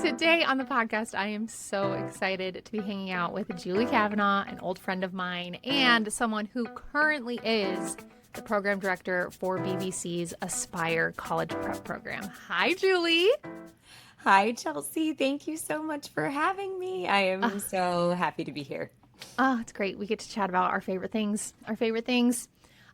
Today on the podcast, I am so excited to be hanging out with Julie Kavanagh, an old friend of mine, and someone who currently is the program director for BBC's Aspire College Prep program. Hi, Julie. Hi, Chelsea. Thank you so much for having me. I am so happy to be here. Oh, it's great. We get to chat about our favorite things.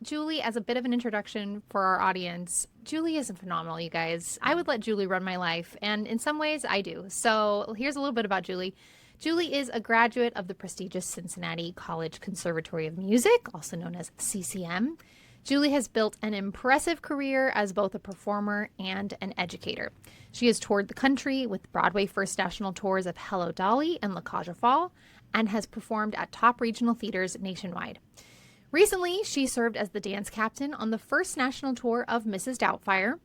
Julie, as a bit of an introduction for our audience, Julie is phenomenal, you guys. I would let Julie run my life, and in some ways I do. So here's a little bit about Julie. Julie is a graduate of the prestigious Cincinnati Conservatory of Music, also known as CCM. Julie has built an impressive career as both a performer and an educator. She has toured the country with Broadway first national tours of Hello Dolly and La Cage aux Folles, and has performed at top regional theaters nationwide. Recently, she served as the dance captain on the first national tour of Mrs. Doubtfire,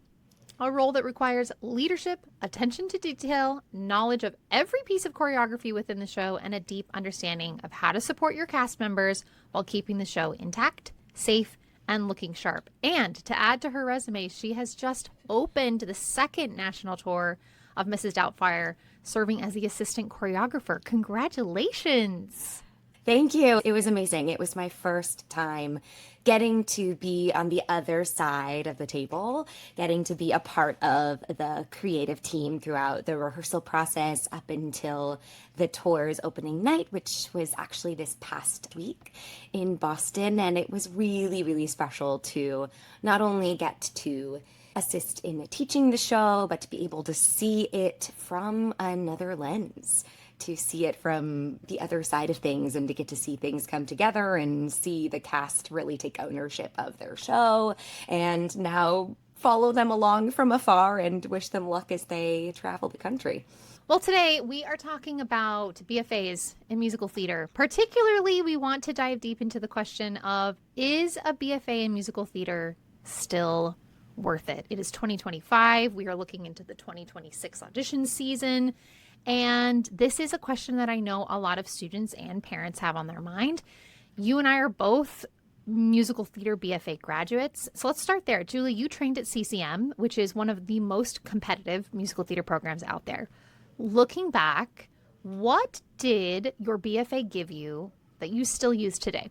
a role that requires leadership, attention to detail, knowledge of every piece of choreography within the show, and a deep understanding of how to support your cast members while keeping the show intact, safe, and looking sharp. And to add to her resume, she has just opened the second national tour of Mrs. Doubtfire, serving as the assistant choreographer. Congratulations! Thank you. It was amazing. It was my first time getting to be on the other side of the table, getting to be a part of the creative team throughout the rehearsal process up until the tour's opening night, which was actually this past week in Boston. And it was really, really special to not only get to assist in teaching the show, but to be able to see it from another lens, to see it from the other side of things, and to get to see things come together and see the cast really take ownership of their show, and now follow them along from afar and wish them luck as they travel the country. Well, today we are talking about BFAs in musical theater. Particularly, we want to dive deep into the question of, is a BFA in musical theater still worth it? It is 2025. We are looking into the 2026 audition season. And this is a question that I know a lot of students and parents have on their mind. You and I are both musical theater BFA graduates. So let's start there. Julie, you trained at CCM, which is one of the most competitive musical theater programs out there. Looking back, what did your BFA give you that you still use today?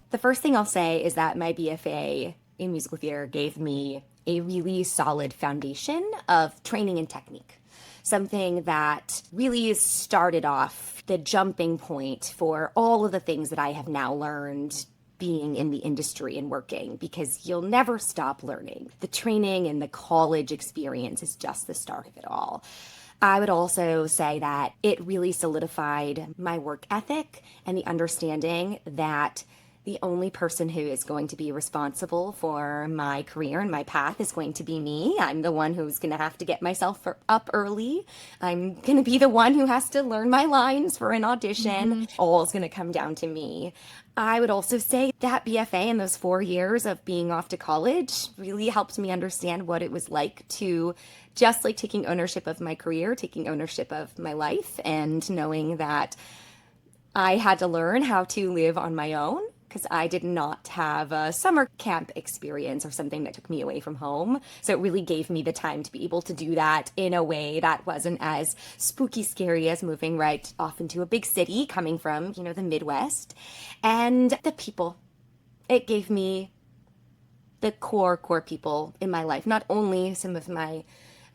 The first thing I'll say is that my BFA in musical theater gave me a really solid foundation of training and technique. Something that really started off the jumping point for all of the things that I have now learned being in the industry and working, because you'll never stop learning. The training and the college experience is just the start of it all. I would also say that it really solidified my work ethic and the understanding that the only person who is going to be responsible for my career and my path is going to be me. I'm the one who's going to have to get myself up early. I'm going to be the one who has to learn my lines for an audition. All is going to come down to me. I would also say that BFA in those 4 years of being off to college really helped me understand what it was like to just like taking ownership of my career, taking ownership of my life, and knowing that I had to learn how to live on my own, because I did not have a summer camp experience or something that took me away from home. So it really gave me the time to be able to do that in a way that wasn't as spooky scary as moving right off into a big city coming from, the Midwest. And the people. It gave me the core people in my life, not only some of my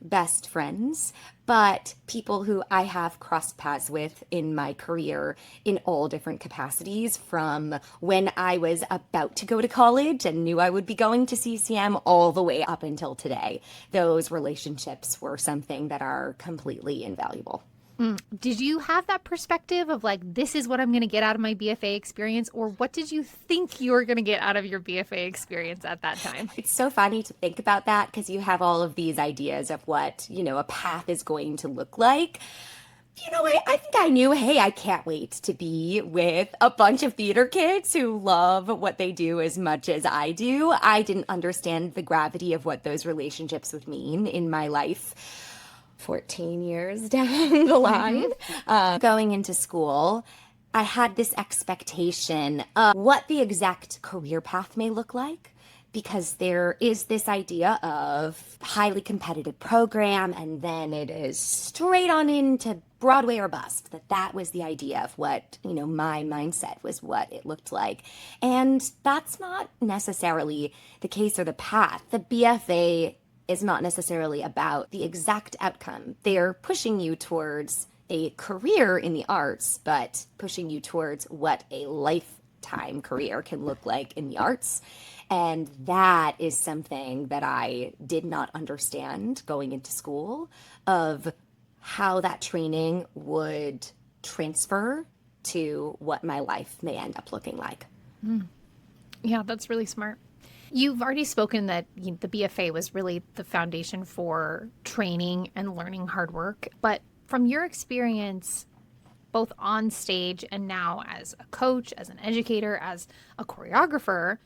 best friends, but people who I have crossed paths with in my career in all different capacities, from when I was about to go to college and knew I would be going to CCM all the way up until today. Those relationships were something that are completely invaluable. Did you have that perspective of like, this is what I'm going to get out of my BFA experience? Or what did you think you were going to get out of your BFA experience at that time? It's so funny to think about that, because you have all of these ideas of what, a path is going to look like. I think I knew, hey, I can't wait to be with a bunch of theater kids who love what they do as much as I do. I didn't understand the gravity of what those relationships would mean in my life 14 years down the line. Going into school, I had this expectation of what the exact career path may look like, because there is this idea of highly competitive program, and then it is straight on into Broadway or bust. That was the idea of what, my mindset was what it looked like. And that's not necessarily the case or the path. The BFA is not necessarily about the exact outcome. They're pushing you towards a career in the arts, but pushing you towards what a lifetime career can look like in the arts. And that is something that I did not understand going into school, of how that training would transfer to what my life may end up looking like. Yeah, that's really smart. You've already spoken that the BFA was really the foundation for training and learning hard work. But from your experience, both on stage and now as a coach, as an educator, as a choreographer,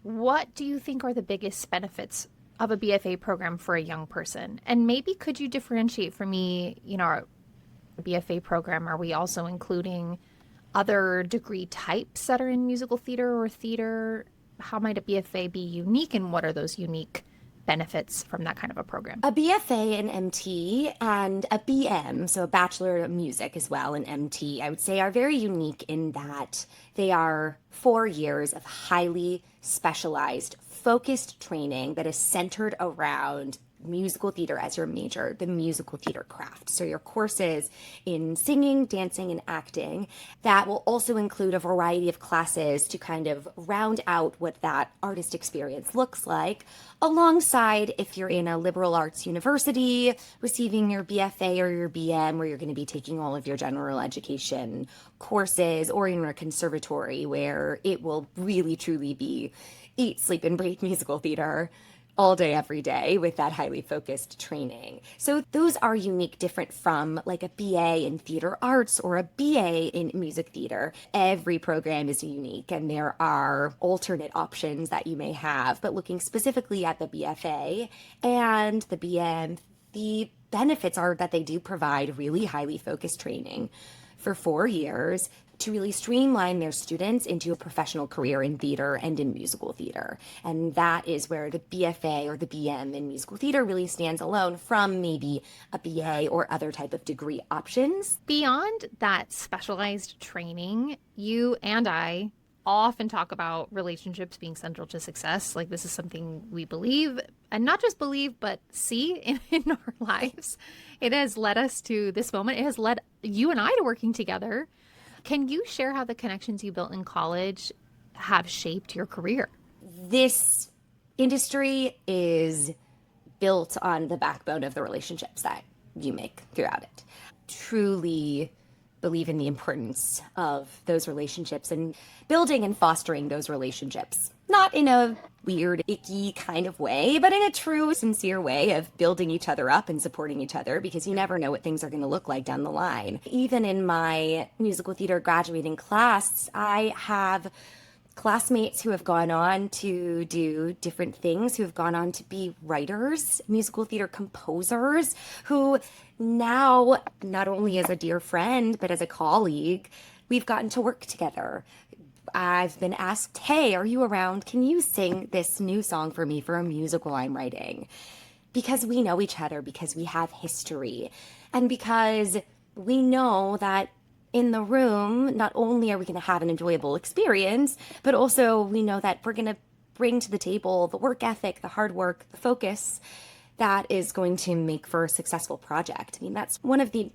what do you think are the biggest benefits of a BFA program for a young person? And maybe could you differentiate for me, our BFA program, are we also including other degree types that are in musical theater or theater? How might a BFA be unique, and what are those unique benefits from that kind of a program? A BFA in MT and a BM, so a Bachelor of Music as well in MT, I would say are very unique in that they are 4 years of highly specialized, focused training that is centered around musical theater as your major, the musical theater craft. So your courses in singing, dancing, and acting, that will also include a variety of classes to kind of round out what that artist experience looks like, alongside if you're in a liberal arts university receiving your BFA or your BM, where you're going to be taking all of your general education courses, or in a conservatory where it will really truly be eat, sleep, and breathe musical theater all day, every day, with that highly focused training. So those are unique, different from like a BA in theater arts or a BA in music theater. Every program is unique, and there are alternate options that you may have. But looking specifically at the BFA and the BM, the benefits are that they do provide really highly focused training for 4 years to really streamline their students into a professional career in theater and in musical theater. And that is where the BFA or the BM in musical theater really stands alone from maybe a BA or other type of degree options. Beyond that specialized training, you and I often talk about relationships being central to success. Like, this is something we believe, and not just believe, but see in our lives. It has led us to this moment. It has led you and I to working together. Can you share how the connections you built in college have shaped your career? This industry is built on the backbone of the relationships that you make throughout it. Truly believe in the importance of those relationships and building and fostering those relationships. Not in a weird, icky kind of way, but in a true, sincere way of building each other up and supporting each other, because you never know what things are going to look like down the line. Even in my musical theater graduating class, I have classmates who have gone on to do different things, who have gone on to be writers, musical theater composers, who now, not only as a dear friend, but as a colleague, we've gotten to work together. I've been asked, hey, are you around? Can you sing this new song for me for a musical I'm writing? Because we know each other, because we have history, and because we know that in the room, not only are we going to have an enjoyable experience, but also we know that we're going to bring to the table the work ethic, the hard work, the focus that is going to make for a successful project. I mean, that's one of the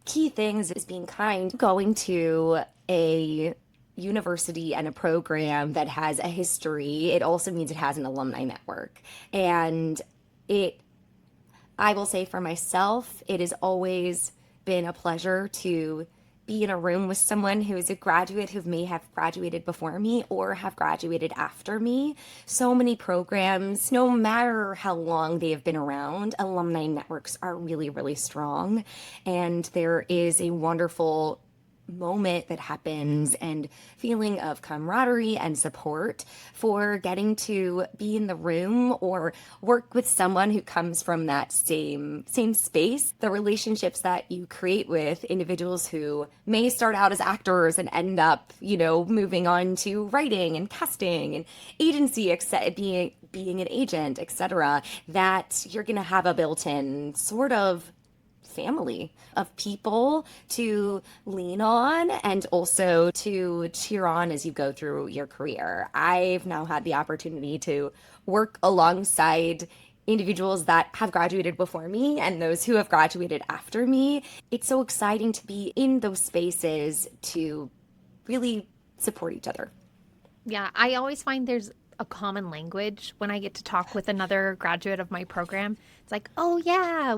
key things, is being kind. Going to a university and a program that has a history, it also means it has an alumni network. And I will say for myself, it has always been a pleasure to be in a room with someone who is a graduate, who may have graduated before me or have graduated after me. So many programs, no matter how long they have been around, alumni networks are really, really strong. And there is a wonderful moment that happens and feeling of camaraderie and support for getting to be in the room or work with someone who comes from that same space. The relationships that you create with individuals who may start out as actors and end up, moving on to writing and casting and agency, being an agent, etc., that you're going to have a built-in sort of family of people to lean on and also to cheer on as you go through your career. I've now had the opportunity to work alongside individuals that have graduated before me and those who have graduated after me. It's so exciting to be in those spaces to really support each other. Yeah, I always find there's a common language when I get to talk with another graduate of my program. It's like, oh yeah,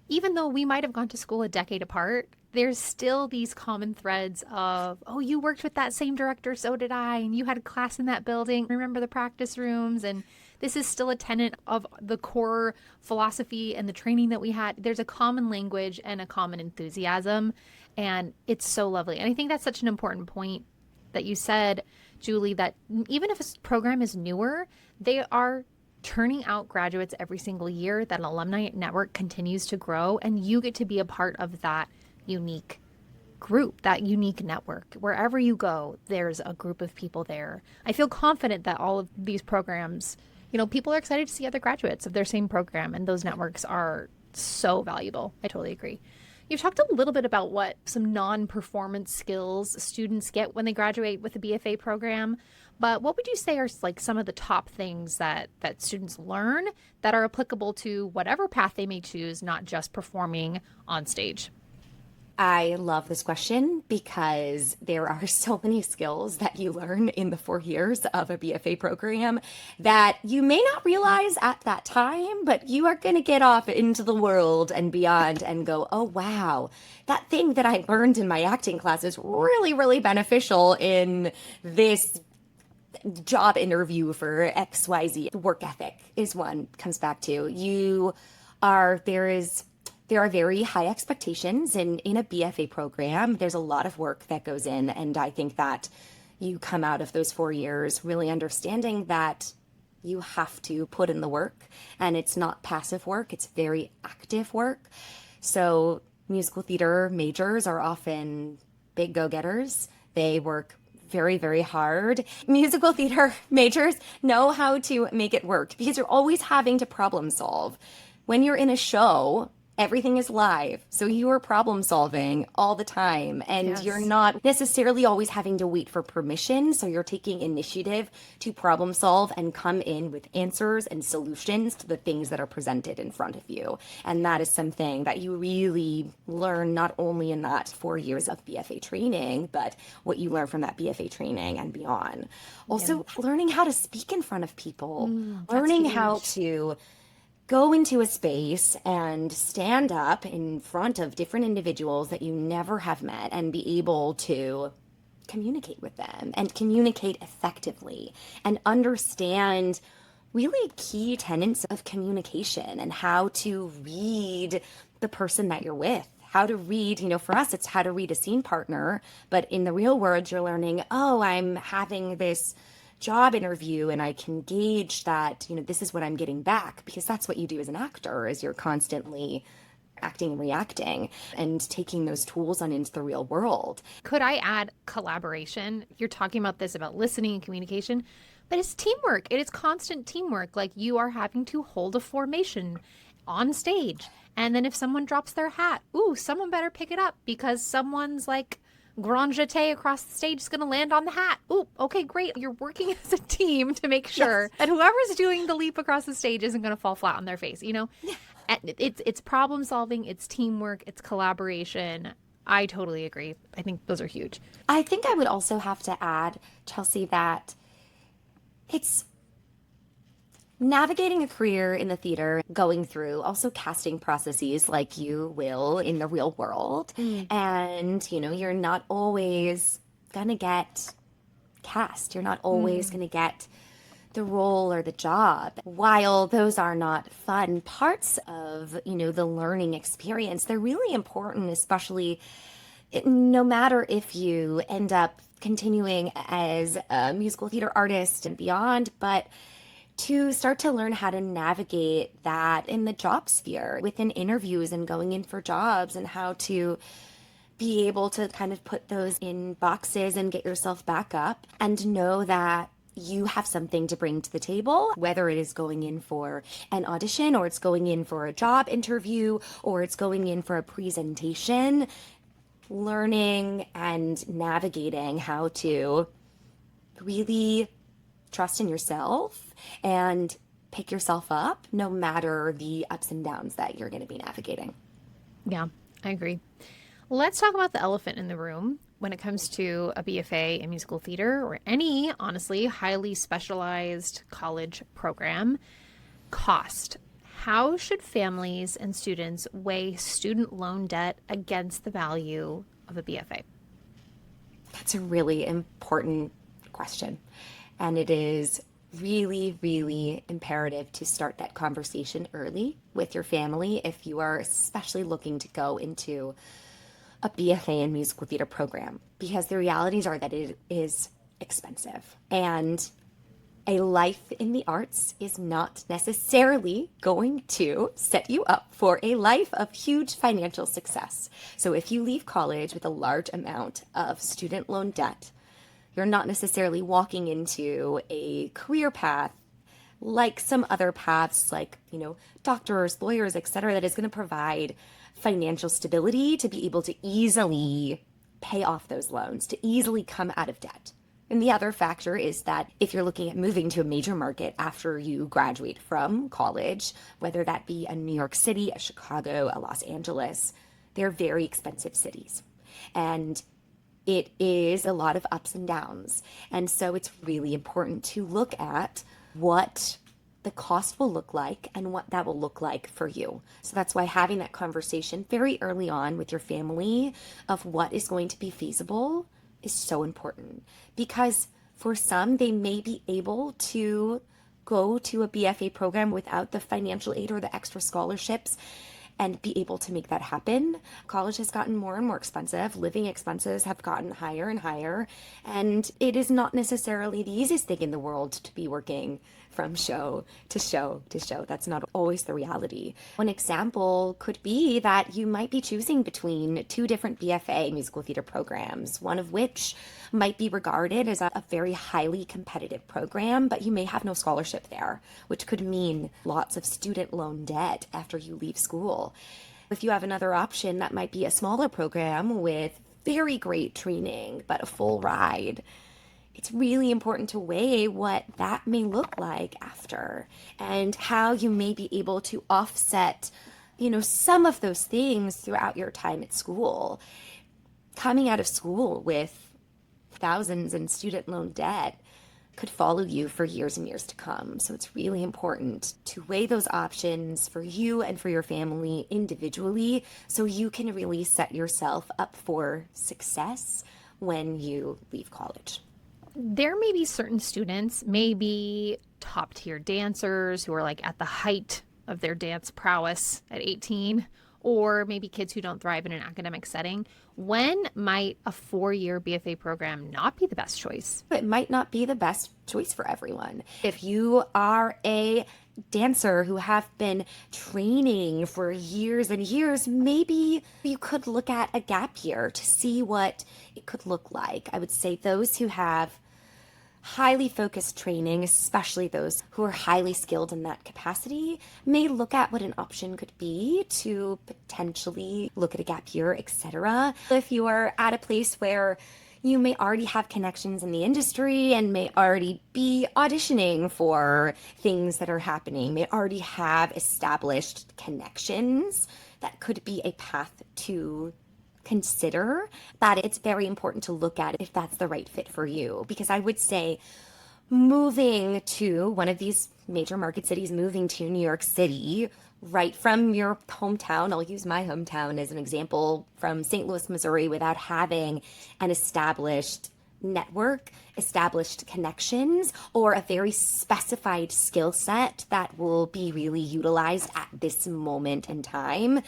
even though we might have gone to school a decade apart, there's still these common threads of, oh, you worked with that same director, so did I, and you had a class in that building. Remember the practice rooms? And this is still a tenet of the core philosophy and the training that we had. There's a common language and a common enthusiasm, and it's so lovely. And I think that's such an important point that you said, Julie, that even if a program is newer, they are turning out graduates every single year. That alumni network continues to grow, and you get to be a part of that unique group, that unique network. Wherever you go, there's a group of people there. I feel confident that all of these programs, people are excited to see other graduates of their same program, and those networks are so valuable. I totally agree. You've talked a little bit about what some non-performance skills students get when they graduate with a BFA program, but what would you say are like some of the top things that students learn that are applicable to whatever path they may choose, not just performing on stage? I love this question because there are so many skills that you learn in the 4 years of a BFA program that you may not realize at that time, but you are going to get off into the world and beyond and go, oh, wow, that thing that I learned in my acting class is really, really beneficial in this job interview for XYZ. Work ethic is one, comes back to. There are very high expectations in a BFA program. There's a lot of work that goes in, and I think that you come out of those 4 years really understanding that you have to put in the work, and it's not passive work, it's very active work. So musical theater majors are often big go-getters. They work very, very hard. Musical theater majors know how to make it work because you're always having to problem solve. When you're in a show, everything is live. So you are problem solving all the time, and Yes. You're not necessarily always having to wait for permission. So you're taking initiative to problem solve and come in with answers and solutions to the things that are presented in front of you. And that is something that you really learn not only in that 4 years of BFA training, but what you learn from that BFA training and beyond. Also, learning how to speak in front of people, learning how to go into a space and stand up in front of different individuals that you never have met and be able to communicate with them and communicate effectively and understand really key tenets of communication and how to read the person that you're with. How to read, for us, it's how to read a scene partner, but in the real world, you're learning, oh, I'm having this job interview and I can gauge that, this is what I'm getting back, because that's what you do as an actor, is you're constantly acting and reacting and taking those tools on into the real world. Could I add collaboration? You're talking about this, about listening and communication, but it's teamwork. It is constant teamwork. Like, you are having to hold a formation on stage. And then if someone drops their hat, ooh, someone better pick it up because someone's like grand jeté across the stage is going to land on the hat. Ooh, okay, great. You're working as a team to make sure that whoever's doing the leap across the stage isn't going to fall flat on their face, And it's problem solving, it's teamwork, it's collaboration. I totally agree. I think those are huge. I think I would also have to add, Chelsea, that it's navigating a career in the theater, going through also casting processes like you will in the real world. And, you're not always going to get cast. You're not always going to get the role or the job. While those are not fun parts of, the learning experience, they're really important, especially No matter if you end up continuing as a musical theater artist and beyond, but to start to learn how to navigate that in the job sphere within interviews and going in for jobs, and how to be able to kind of put those in boxes and get yourself back up and know that you have something to bring to the table, whether it is going in for an audition, or it's going in for a job interview, or it's going in for a presentation. Learning and navigating how to really trust in yourself and pick yourself up no matter the ups and downs that you're going to be navigating. Yeah, I agree. Let's talk about the elephant in the room when it comes to a BFA in musical theater, or any, honestly, highly specialized college program. Cost. How should families and students weigh student loan debt against the value of a BFA? That's a really important question. And it is really, really imperative to start that conversation early with your family if you are especially looking to go into a BFA in musical theater program, because the realities are that it is expensive, and a life in the arts is not necessarily going to set you up for a life of huge financial success. So if you leave college with a large amount of student loan debt, you're not necessarily walking into a career path like some other paths, like, doctors, lawyers, etc., that is going to provide financial stability to be able to easily pay off those loans, to easily come out of debt. And the other factor is that if you're looking at moving to a major market after you graduate from college, whether that be a New York City, a Chicago, a Los Angeles, they're very expensive cities. And it is a lot of ups and downs. And so it's really important to look at what the cost will look like and what that will look like for you. So that's why having that conversation very early on with your family of what is going to be feasible is so important, because for some, they may be able to go to a BFA program without the financial aid or the extra scholarships and be able to make that happen. College has gotten more and more expensive. Living expenses have gotten higher and higher. And it is not necessarily the easiest thing in the world to be working from show to show to show. That's not always the reality. One example could be that you might be choosing between two different BFA musical theater programs, one of which might be regarded as a very highly competitive program, but you may have no scholarship there, which could mean lots of student loan debt after you leave school. If you have another option, that might be a smaller program with very great training, but a full ride. It's really important to weigh what that may look like after, and how you may be able to offset, some of those things throughout your time at school. Coming out of school with thousands in student loan debt could follow you for years and years to come. So it's really important to weigh those options for you and for your family individually, so you can really set yourself up for success when you leave college. There may be certain students, maybe top tier dancers who are like at the height of their dance prowess at 18, or maybe kids who don't thrive in an academic setting. When might a 4-year BFA program not be the best choice? It might not be the best choice for everyone. If you are a dancer who have been training for years and years, maybe you could look at a gap year to see what it could look like. I would say those who have highly focused training, especially those who are highly skilled in that capacity, may look at what an option could be to potentially look at a gap year, etc. If you are at a place where you may already have connections in the industry and may already be auditioning for things that are happening, may already have established connections, that could be a path to consider. That it's very important to look at if that's the right fit for you. Because I would say moving to one of these major market cities, moving to New York City, right from your hometown, I'll use my hometown as an example, from St. Louis, Missouri, without having an established network, established connections, or a very specified skill set that will be really utilized at this moment in time,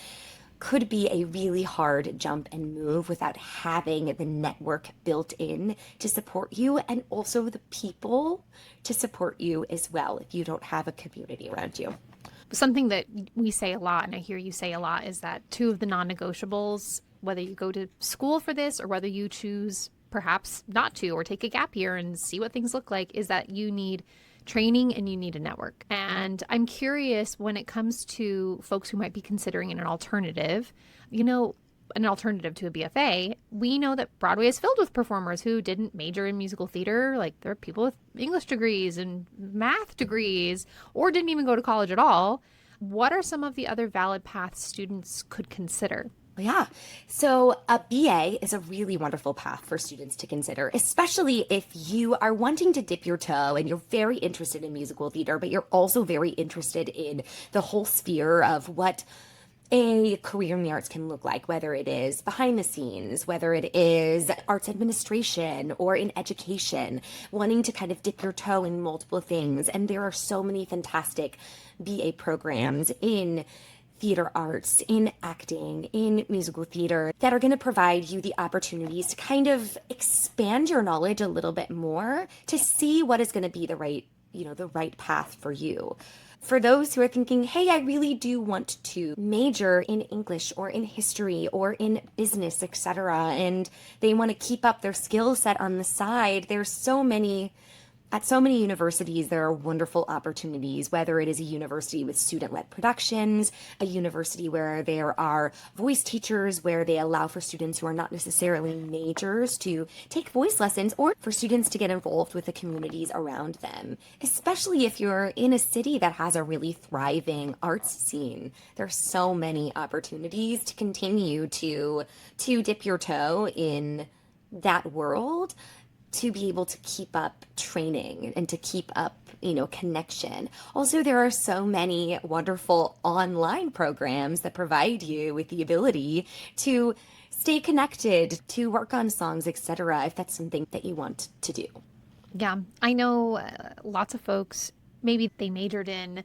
could be a really hard jump and move without having the network built in to support you, and also the people to support you as well if you don't have a community around you. Something that we say a lot, and I hear you say a lot, is that two of the non-negotiables, whether you go to school for this or whether you choose perhaps not to or take a gap year and see what things look like, is that you need training and you need a network. And I'm curious, when it comes to folks who might be considering an alternative, an alternative to a BFA, we know that Broadway is filled with performers who didn't major in musical theater. Like, there are people with English degrees and math degrees, or didn't even go to college at all. What are some of the other valid paths students could consider? Yeah. So a BA is a really wonderful path for students to consider, especially if you are wanting to dip your toe and you're very interested in musical theater, but you're also very interested in the whole sphere of what a career in the arts can look like, whether it is behind the scenes, whether it is arts administration or in education, wanting to kind of dip your toe in multiple things. And there are so many fantastic BA programs in theater arts, in acting, in musical theater that are going to provide you the opportunities to kind of expand your knowledge a little bit more to see what is going to be the right path for you. For those who are thinking, hey, I really do want to major in English or in history or in business, etc., and they want to keep up their skill set on the side, at so many universities, there are wonderful opportunities, whether it is a university with student-led productions, a university where there are voice teachers, where they allow for students who are not necessarily majors to take voice lessons, or for students to get involved with the communities around them, especially if you're in a city that has a really thriving arts scene. There are so many opportunities to continue to dip your toe in that world, to be able to keep up training and to keep up, connection. Also, there are so many wonderful online programs that provide you with the ability to stay connected, to work on songs, etc., if that's something that you want to do. Yeah, I know lots of folks, maybe they majored in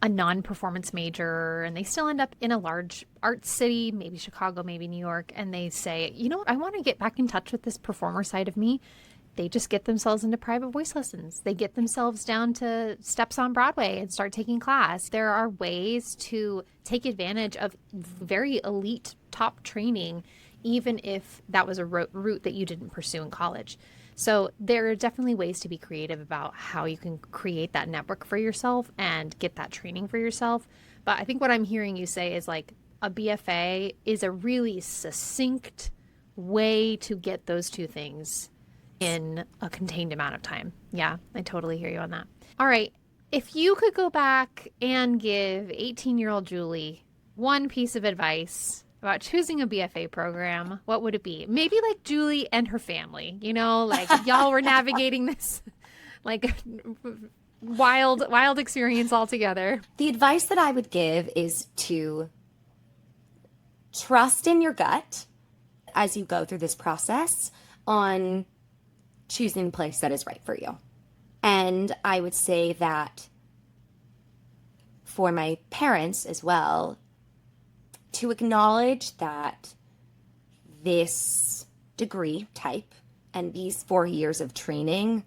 a non-performance major and they still end up in a large arts city, maybe Chicago, maybe New York, and they say, I want to get back in touch with this performer side of me. They just get themselves into private voice lessons. They get themselves down to steps on Broadway and start taking class. There are ways to take advantage of very elite top training, even if that was a route that you didn't pursue in college. So there are definitely ways to be creative about how you can create that network for yourself and get that training for yourself. But I think what I'm hearing you say is like a BFA is a really succinct way to get those two things in a contained amount of time. Yeah, I totally hear you on that. All right. If you could go back and give 18-year-old Julie one piece of advice about choosing a BFA program, what would it be? Maybe like Julie and her family, like y'all were navigating this like wild experience all together. The advice that I would give is to trust in your gut as you go through this process on choosing the place that is right for you. And I would say that for my parents as well, to acknowledge that this degree type and these 4 years of training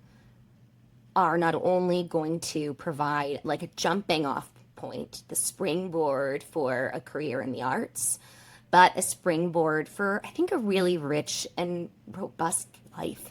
are not only going to provide like a jumping off point, the springboard for a career in the arts, but a springboard for, I think, a really rich and robust life.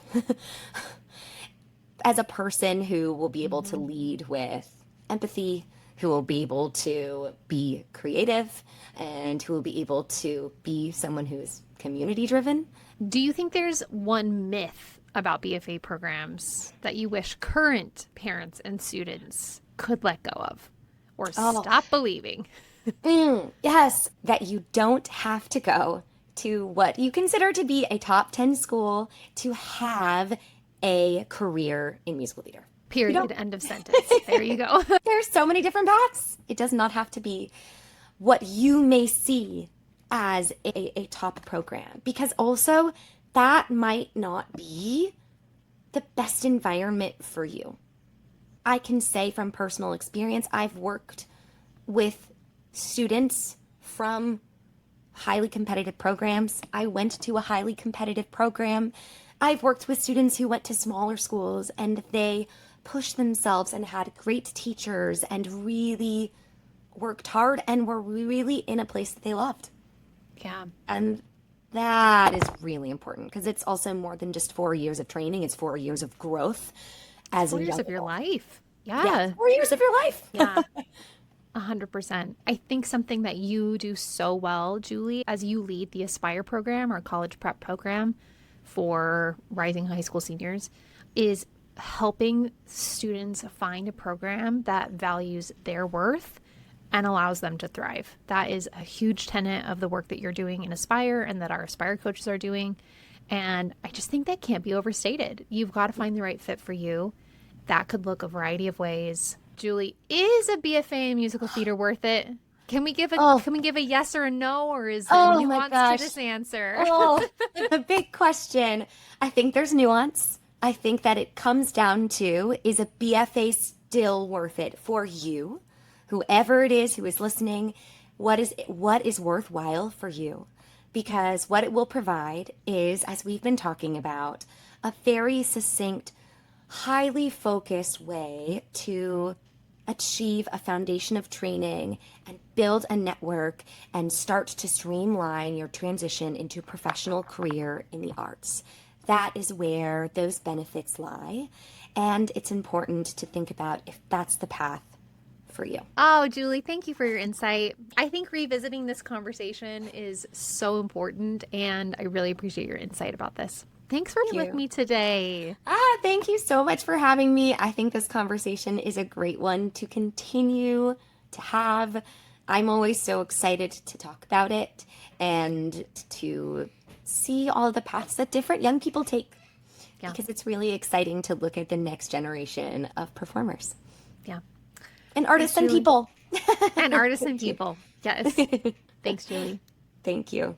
As a person who will be able to lead with empathy, who will be able to be creative, and who will be able to be someone who is community driven. Do you think there's one myth about BFA programs that you wish current parents and students could let go of or stop believing? Yes, that you don't have to go to what you consider to be a top 10 school to have a career in musical theater. Period. End of sentence. There you go. There's so many different paths. It does not have to be what you may see as a top program, because also that might not be the best environment for you. I can say from personal experience, I've worked with students from highly competitive programs. I went to a highly competitive program. I've worked with students who went to smaller schools and they pushed themselves and had great teachers and really worked hard and were really in a place that they loved. Yeah. And that is really important because it's also more than just 4 years of training. It's 4 years of growth as a 4 years young of your adult. life. Yeah, Yeah. 4 years of your life. Yeah. 100%. I think something that you do so well, Julie, as you lead the Aspire program, our college prep program for rising high school seniors, is helping students find a program that values their worth and allows them to thrive. That is a huge tenet of the work that you're doing in Aspire and that our Aspire coaches are doing. And I just think that can't be overstated. You've got to find the right fit for you. That could look a variety of ways. Julie, is a BFA in musical theater worth it? Can we give Oh, a yes or a no, or is there oh my nuance to gosh. this answer? Oh, the big question. I think there's nuance. I think that it comes down to, is a BFA still worth it for you? Whoever it is who is listening, what is worthwhile for you? Because what it will provide is, as we've been talking about, a very succinct, highly focused way to achieve a foundation of training and build a network and start to streamline your transition into a professional career in the arts. That is where those benefits lie. And it's important to think about if that's the path for you. Oh, Julie, thank you for your insight. I think revisiting this conversation is so important, and I really appreciate your insight about this. Thanks for being with me today. Thank you so much for having me. I think this conversation is a great one to continue to have. I'm always so excited to talk about it and to see all the paths that different young people take. Yeah. Because it's really exciting to look at the next generation of performers. Yeah. And artists and people. And artists and people. Yes. Thanks, Julie. Thank you.